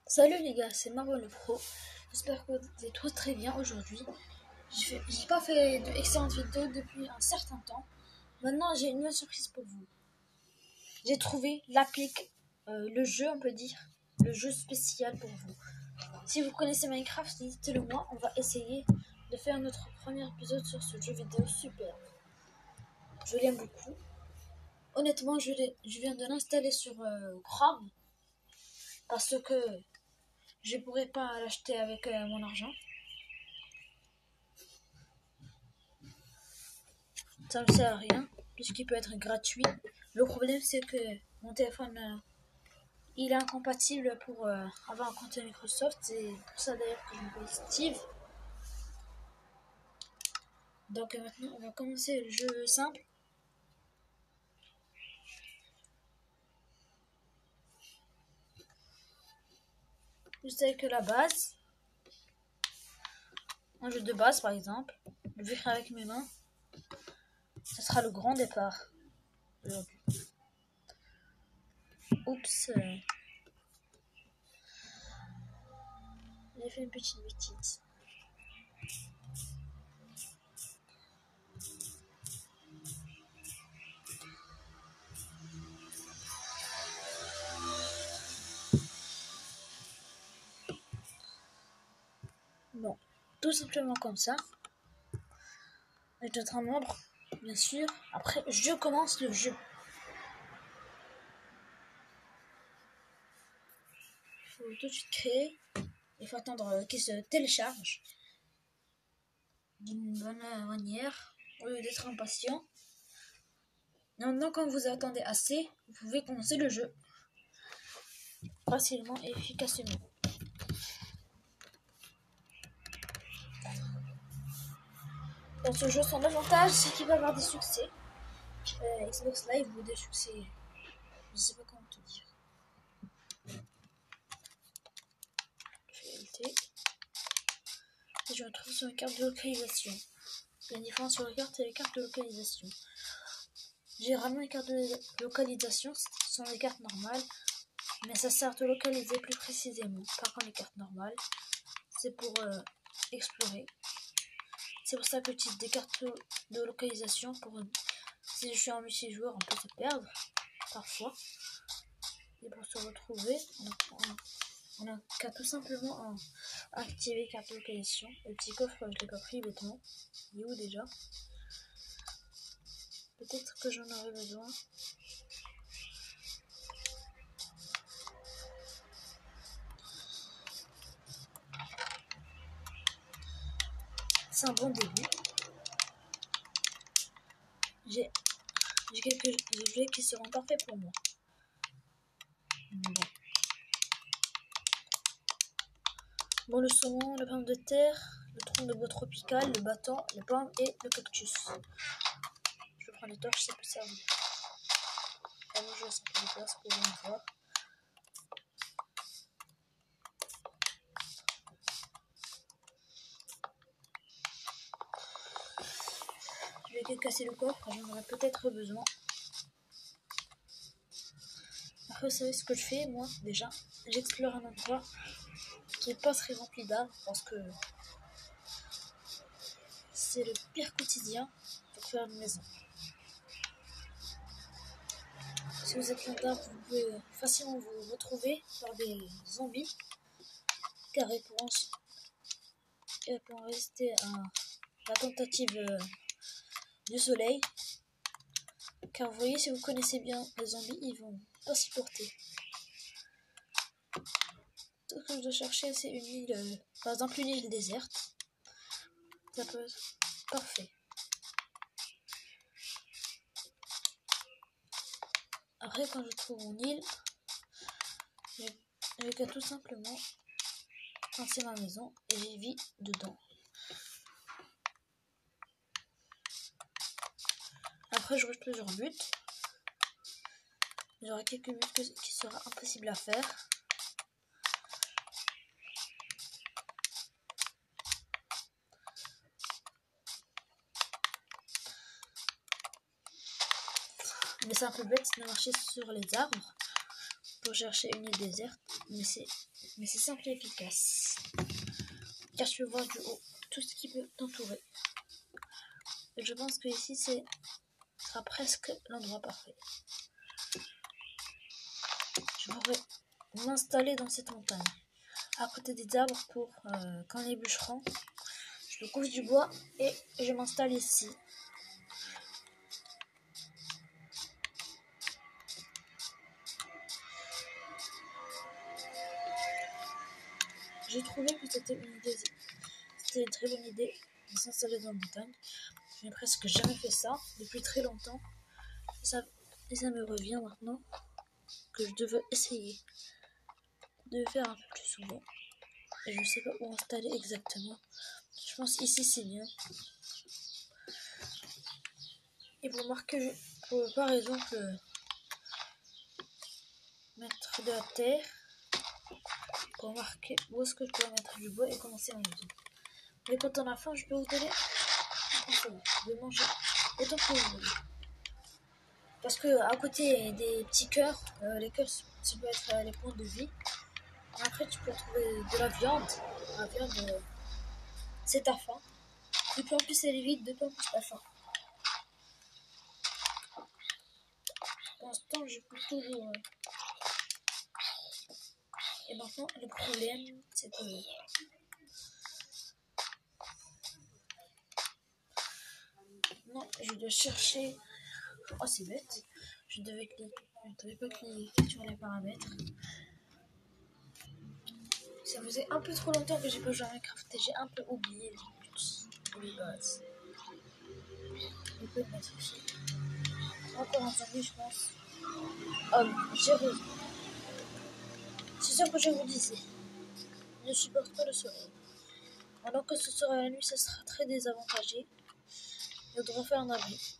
Salut les gars, c'est Marvel le Pro. J'espère que vous êtes tous très bien aujourd'hui. J'ai pas fait d'excellentes vidéos depuis un certain temps. Maintenant, j'ai une nouvelle surprise pour vous. J'ai trouvé l'applique, le jeu, on peut dire, le jeu spécial pour vous. Si vous connaissez Minecraft, dites-le moi. On va essayer de faire notre premier épisode sur ce jeu vidéo super. Je l'aime beaucoup. Honnêtement, je viens de l'installer sur Chrome parce que je pourrais pas l'acheter avec mon argent. Ça ne sert à rien puisqu'il peut être gratuit. Le problème c'est que mon téléphone il est incompatible pour avoir un compte Microsoft. C'est pour ça d'ailleurs que je m'appelle Steve. Donc maintenant on va commencer le jeu simple. Juste avec la base. Un jeu de base par exemple. Je vais faire avec mes mains. Ce sera le grand départ aujourd'hui. Oups. J'ai fait une petite bêtise. Bon, tout simplement comme ça. Avec notre membre, bien sûr. Après, je commence le jeu. Il faut tout de suite créer. Il faut attendre qu'il se télécharge d'une bonne manière au lieu d'être impatient. Maintenant, quand vous attendez assez, vous pouvez commencer le jeu facilement et efficacement. Dans ce jeu, son avantage, c'est qu'il va avoir des succès. Xbox Live ou des succès, je sais pas comment te dire. Fidélité. Et je retrouve sur les cartes de localisation. La différence sur les cartes et les cartes de localisation. Généralement, les cartes de localisation sont les cartes normales, mais ça sert à te localiser plus précisément. Par contre, les cartes normales, c'est pour explorer. C'est pour ça que j'utilise des cartes de localisation pour si je suis en multijoueur, on peut se perdre parfois. Et pour se retrouver, on a qu'à tout simplement activer carte de localisation. Le petit coffre, je l'ai pas pris bêtement. Il est où déjà? Peut-être que j'en aurais besoin. C'est un bon début. J'ai quelques objets qui seront parfaits pour moi. Bon, le saumon, la pomme de terre, le tronc de bois tropical, le bâton, les pommes et le cactus. Je prends les torches, ça peut servir. Allons, je laisse un peu de place pour vous voir. Je vais casser le coffre, j'en aurai peut-être besoin. Après, vous savez ce que je fais, moi, déjà. J'explore un endroit qui n'est pas très rempli d'arbres parce que c'est le pire quotidien pour faire une maison. Si vous êtes loin d'arbres, vous pouvez facilement vous retrouver par des zombies car ils pourront rester à la tentative du soleil. Car vous voyez, si vous connaissez bien les zombies, ils vont pas s'y porter. Tout ce que je dois chercher, c'est une île, par exemple une île déserte. Ça peut être parfait. Après, quand je trouve mon île, je vais tout simplement lancer ma maison et j'y vis dedans. Après, j'aurai plusieurs buts. J'aurai quelques buts qui sera impossible à faire. Mais c'est un peu bête de marcher sur les arbres. pour chercher une île déserte, mais c'est simple et efficace. Car tu peux voir du haut tout ce qui peut t'entourer. Et je pense que ici sera presque l'endroit parfait. Je pourrais m'installer dans cette montagne, à côté des arbres pour quand les bûcherons, je me couche du bois et je m'installe ici. J'ai trouvé que c'était une très bonne idée de s'installer dans la montagne. Je n'ai presque jamais fait ça depuis très longtemps. Et ça me revient maintenant que je devais essayer de le faire un peu plus souvent. Et je ne sais pas où installer exactement. Je pense ici c'est bien. Et pour marquer, par exemple mettre de la terre, pour marquer où est-ce que je peux mettre du bois et commencer ma maison. Mais quand on a faim, je peux vous donner un conseil de manger autant que vous voulez. Parce que à côté des petits cœurs, les cœurs, ça peut être les points de vie. Après, tu peux trouver de la viande. La viande, c'est ta faim. De plus en plus elle est vide, de plus en plus ta faim. Pour l'instant, je peux toujours. Et maintenant, le problème, c'est que non, je dois chercher. Oh, c'est bête. Je ne devais pas cliquer sur les paramètres. Ça faisait un peu trop longtemps que j'ai pas joué à Minecraft et j'ai un peu oublié les bases. Je peux le mettre ici. Encore un zombie, je pense. Oh, j'ai raison. C'est sûr que je vous disais. Je ne supporte pas le soleil. Maintenant que ce sera la nuit, ça sera très désavantagé. Nous devrons faire un abri.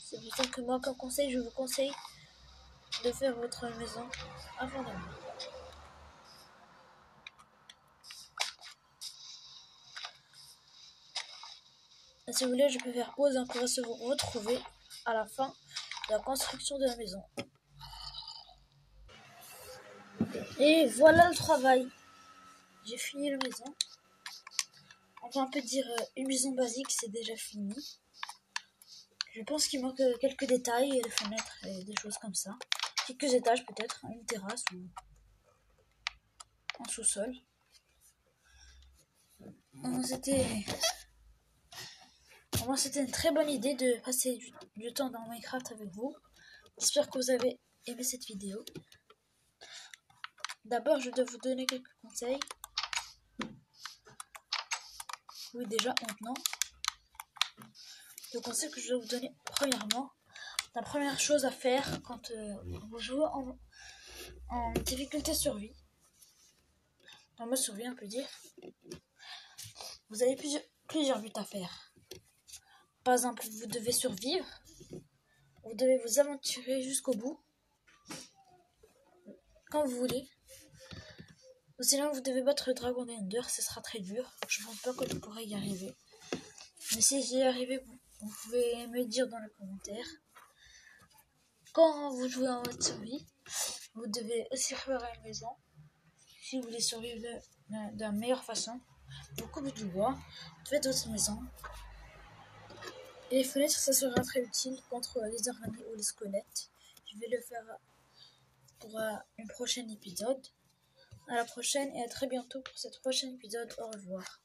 C'est pour ça que moi, comme conseil, je vous conseille de faire votre maison avant la nuit. Et si vous voulez, je peux faire pause et on pourra se retrouver à la fin de la construction de la maison. Et voilà le travail. J'ai fini la maison. On va un peu dire une maison basique, c'est déjà fini. Je pense qu'il manque quelques détails, des fenêtres et des choses comme ça. Quelques étages peut-être, une terrasse ou un sous-sol. C'était une très bonne idée de passer du temps dans Minecraft avec vous. J'espère que vous avez aimé cette vidéo. D'abord, je dois vous donner quelques conseils. Oui, déjà, maintenant. Le conseil que je dois vous donner, premièrement, la première chose à faire quand vous jouez en difficulté survie, en mode survie, on peut dire, vous avez plusieurs buts à faire. Par exemple, vous devez survivre, vous devez vous aventurer jusqu'au bout, quand vous voulez. Ou sinon, vous devez battre le dragon d'Ender, ce sera très dur. Je ne pense pas que vous pourrez y arriver. Mais si j'y arrive, vous pouvez me le dire dans les commentaires. Quand vous jouez en mode survie, vous devez aussi préparer une maison. Si vous voulez survivre de la meilleure façon, vous coupez du bois, faites votre maison. Et les fenêtres, ça sera très utile contre les araignées ou les squelettes. Je vais le faire pour un prochain épisode. À la prochaine et à très bientôt pour cet prochain épisode. Au revoir.